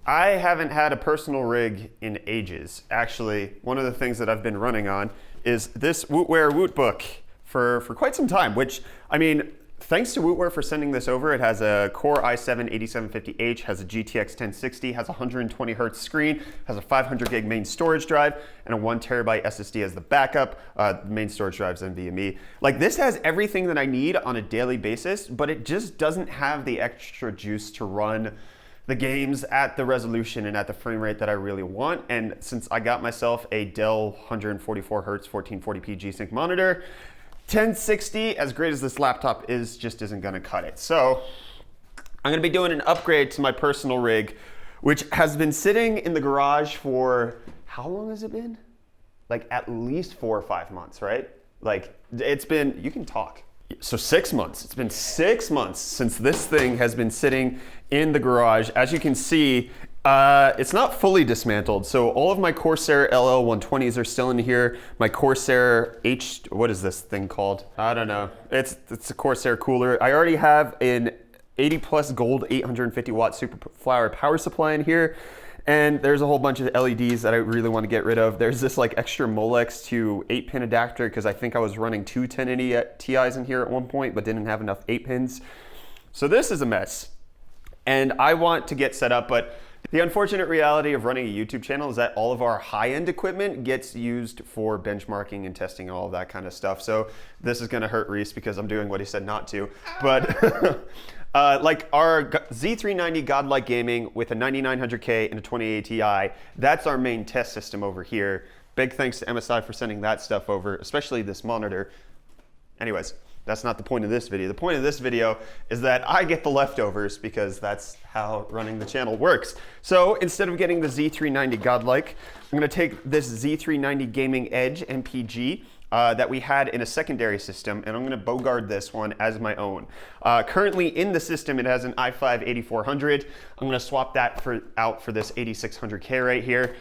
I haven't had a personal rig in ages. Actually, one of the things that I've been running on is this Wootware Woot book for quite some time, which, I mean, thanks to Wootware for sending this over. It has a Core i7-8750H, has a GTX 1060, has a 120 hertz screen, has a 500 gig main storage drive, and a 1 terabyte SSD as the backup. The main storage drive's NVMe. Like, this has everything that I need on a daily basis, but it just doesn't have the extra juice to run the games at the resolution and at the frame rate that I really want. And since I got myself a Dell 144 hertz 1440p G-Sync monitor, 1060, as great as this laptop is, just isn't gonna cut it. So I'm gonna be doing an upgrade to my personal rig, which has been sitting in the garage for, how long has it been? Like at least 4 or 5 months, right? Like it's been, you can talk. So 6 months, it's been 6 months since this thing has been sitting in the garage. As you can see, it's not fully dismantled. So all of my Corsair LL120s are still in here. My Corsair what is this thing called? I don't know. It's a Corsair cooler. I already have an 80 plus gold 850 watt Superflower power supply in here. And there's a whole bunch of LEDs that I really want to get rid of. There's this like extra Molex to 8-pin adapter because I think I was running 2 1080 Ti's in here at one point, but didn't have enough 8 pins. So this is a mess. And I want to get set up, but the unfortunate reality of running a YouTube channel is that all of our high-end equipment gets used for benchmarking and testing all of that kind of stuff. So this is gonna hurt Reece because I'm doing what he said not to. But like our Z390 Godlike Gaming with a 9900K and a 2080 Ti, that's our main test system over here. Big thanks to MSI for sending that stuff over, especially this monitor. Anyways, that's not the point of this video. The point of this video is that I get the leftovers because that's how running the channel works. So instead of getting the Z390 Godlike, I'm gonna take this Z390 Gaming Edge MPG that we had in a secondary system, and I'm gonna bogard this one as my own. Currently in the system, it has an i5 8400. I'm gonna swap that out for this 8600K right here.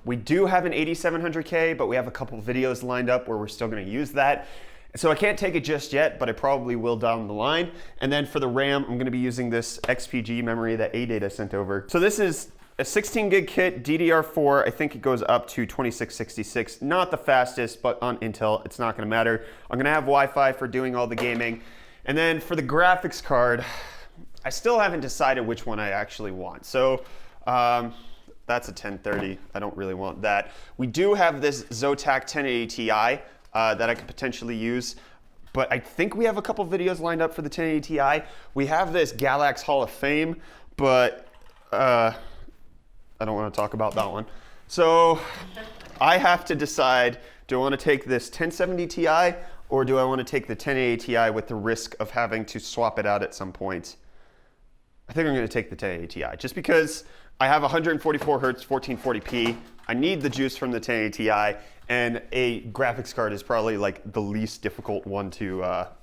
We do have an 8700K, but we have a couple videos lined up where we're still gonna use that. So I can't take it just yet, but I probably will down the line. And then for the RAM, I'm gonna be using this XPG memory that AData sent over. So this is a 16 gig kit, DDR4. I think it goes up to 2666. Not the fastest, but on Intel, it's not gonna matter. I'm gonna have Wi-Fi for doing all the gaming. And then for the graphics card, I still haven't decided which one I actually want. So that's a 1030, I don't really want that. We do have this Zotac 1080 Ti, that I could potentially use, but I think we have a couple videos lined up for the 1080 Ti. We have this Galax Hall of Fame, but I don't want to talk about that one. So I have to decide, do I want to take this 1070 Ti or do I want to take the 1080 Ti with the risk of having to swap it out at some point? I think I'm going to take the 1080 Ti just because I have 144 hertz 1440p. I need the juice from the 1080 Ti, and a graphics card is probably like the least difficult one to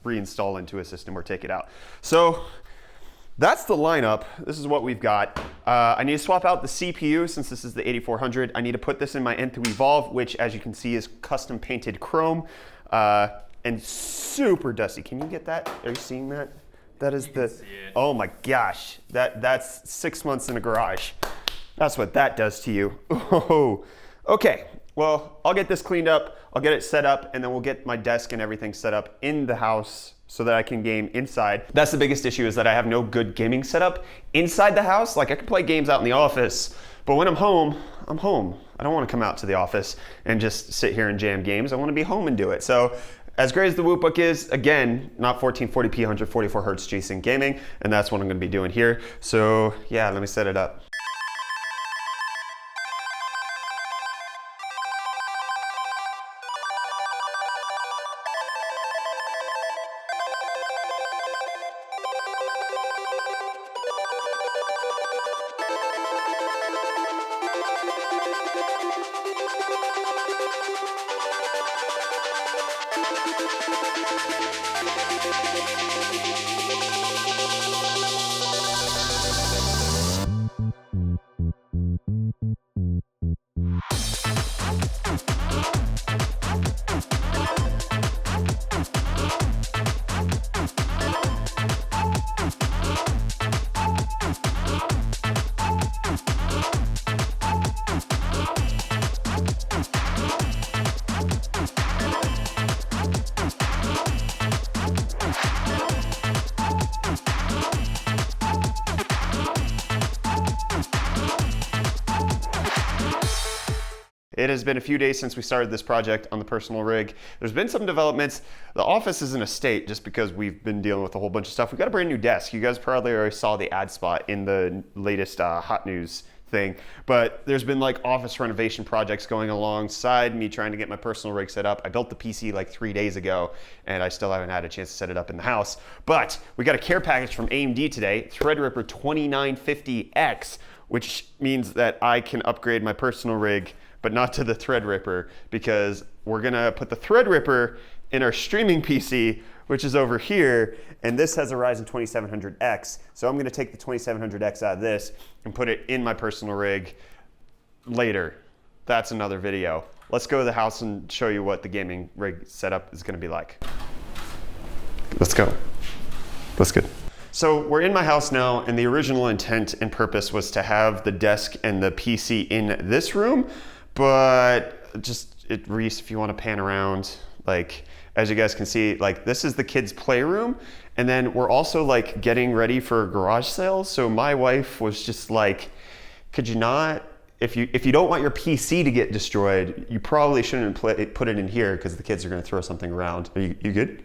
reinstall into a system or take it out. So that's the lineup. This is what we've got. I need to swap out the CPU since this is the 8400. I need to put this in my N2 Evolve, which as you can see is custom painted chrome and super dusty. Can you get that? Are you seeing that? That is the, oh my gosh, that's 6 months in a garage. That's what that does to you. Oh, okay. Well, I'll get this cleaned up, I'll get it set up, and then we'll get my desk and everything set up in the house so that I can game inside. That's the biggest issue, is that I have no good gaming setup inside the house. Like I can play games out in the office, but when I'm home, I'm home. I don't want to come out to the office and just sit here and jam games. I want to be home and do it. So as great as the Wootbook is, again, not 1440p, 144 hertz G-Sync gaming, and that's what I'm going to be doing here. So yeah, let me set it up. It has been a few days since we started this project on the personal rig. There's been some developments. The office is in a state just because we've been dealing with a whole bunch of stuff. We got a brand new desk. You guys probably already saw the ad spot in the latest hot news thing, but there's been like office renovation projects going alongside me trying to get my personal rig set up. I built the PC like 3 days ago and I still haven't had a chance to set it up in the house, but we got a care package from AMD today, Threadripper 2950X, which means that I can upgrade my personal rig but not to the Threadripper, because we're gonna put the Threadripper in our streaming PC, which is over here, and this has a Ryzen 2700X. So I'm gonna take the 2700X out of this and put it in my personal rig later. That's another video. Let's go to the house and show you what the gaming rig setup is gonna be like. Let's go. That's good. So we're in my house now, and the original intent and purpose was to have the desk and the PC in this room, but Reece, if you want to pan around, like, as you guys can see, like, this is the kids' playroom, and then we're also like getting ready for a garage sale. So my wife was just like, could you not, if you don't want your PC to get destroyed, you probably shouldn't put it in here because the kids are going to throw something around. Are you good?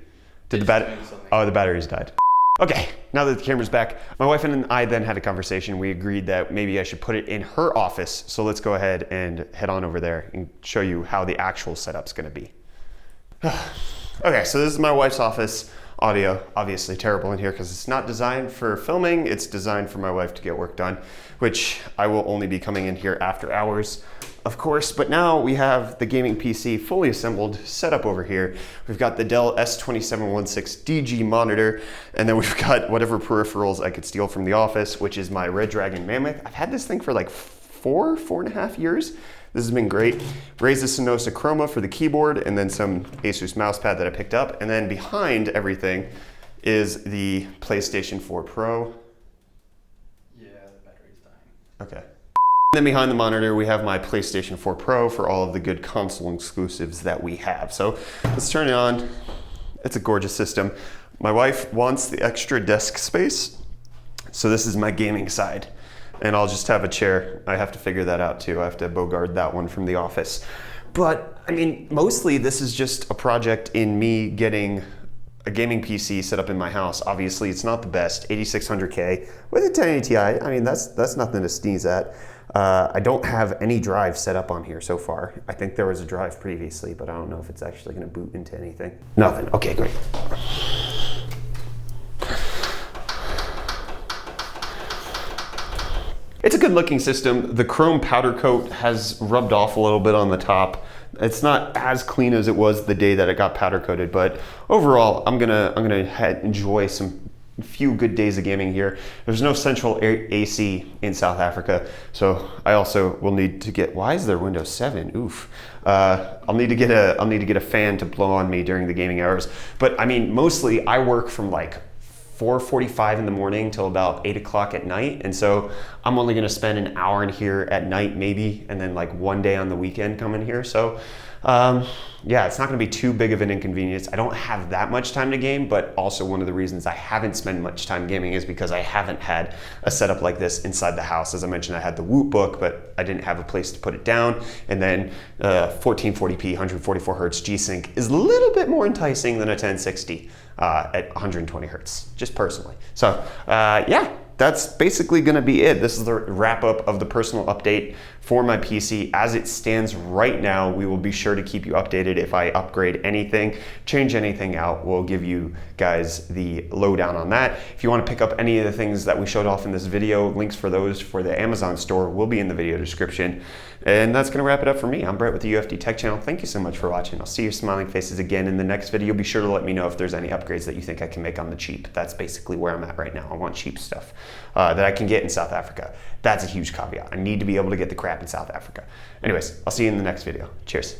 Did the battery? Oh, the batteries died. Okay, now that the camera's back, my wife and I then had a conversation. We agreed that maybe I should put it in her office. So let's go ahead and head on over there and show you how the actual setup's gonna be. Okay, so this is my wife's office. Audio, obviously terrible in here because it's not designed for filming. It's designed for my wife to get work done, which I will only be coming in here after hours, of course. But now we have the gaming PC fully assembled, set up over here. We've got the Dell S2716DG monitor, and then we've got whatever peripherals I could steal from the office, which is my Red Dragon Mammoth. I've had this thing for like four and a half years. This has been great. Raise the Synosa Chroma for the keyboard, and then some Asus mousepad that I picked up. And then behind everything is the PlayStation 4 Pro. Yeah, the battery's dying. Okay. And then behind the monitor, we have my PlayStation 4 Pro for all of the good console exclusives that we have. So let's turn it on. It's a gorgeous system. My wife wants the extra desk space, so this is my gaming side. And I'll just have a chair. I have to figure that out too. I have to bogard that one from the office. But I mean, mostly this is just a project in me getting a gaming PC set up in my house. Obviously, it's not the best, 8600K with a 1080 Ti. I mean, that's nothing to sneeze at. I don't have any drive set up on here so far. I think there was a drive previously, but I don't know if it's actually gonna boot into anything. Nothing, okay, great. It's a good looking system. The chrome powder coat has rubbed off a little bit on the top. It's not as clean as it was the day that it got powder coated, but overall, I'm gonna enjoy some few good days of gaming here. There's no central AC in South Africa, so I also will need to get. Why is there Windows 7? Oof. I'll need to get a fan to blow on me during the gaming hours. But I mean, mostly I work from like 4:45 in the morning till about 8 o'clock at night. And so I'm only gonna spend an hour in here at night maybe, and then like one day on the weekend come in here. So yeah, it's not gonna be too big of an inconvenience. I don't have that much time to game, but also one of the reasons I haven't spent much time gaming is because I haven't had a setup like this inside the house. As I mentioned, I had the Woot book, but I didn't have a place to put it down. And then 1440p, 144 hertz G-Sync is a little bit more enticing than a 1060 at 120 hertz, just personally. So yeah, that's basically gonna be it. This is the wrap up of the personal update for my PC. As it stands right now, we will be sure to keep you updated if I upgrade anything, change anything out. We'll give you guys the lowdown on that. If you wanna pick up any of the things that we showed off in this video, links for those for the Amazon store will be in the video description. And that's gonna wrap it up for me. I'm Brett with the UFD Tech Channel. Thank you so much for watching. I'll see your smiling faces again in the next video. Be sure to let me know if there's any upgrades that you think I can make on the cheap. That's basically where I'm at right now. I want cheap stuff that I can get in South Africa. That's a huge caveat. I need to be able to get the crap in South Africa. Anyways, I'll see you in the next video. Cheers.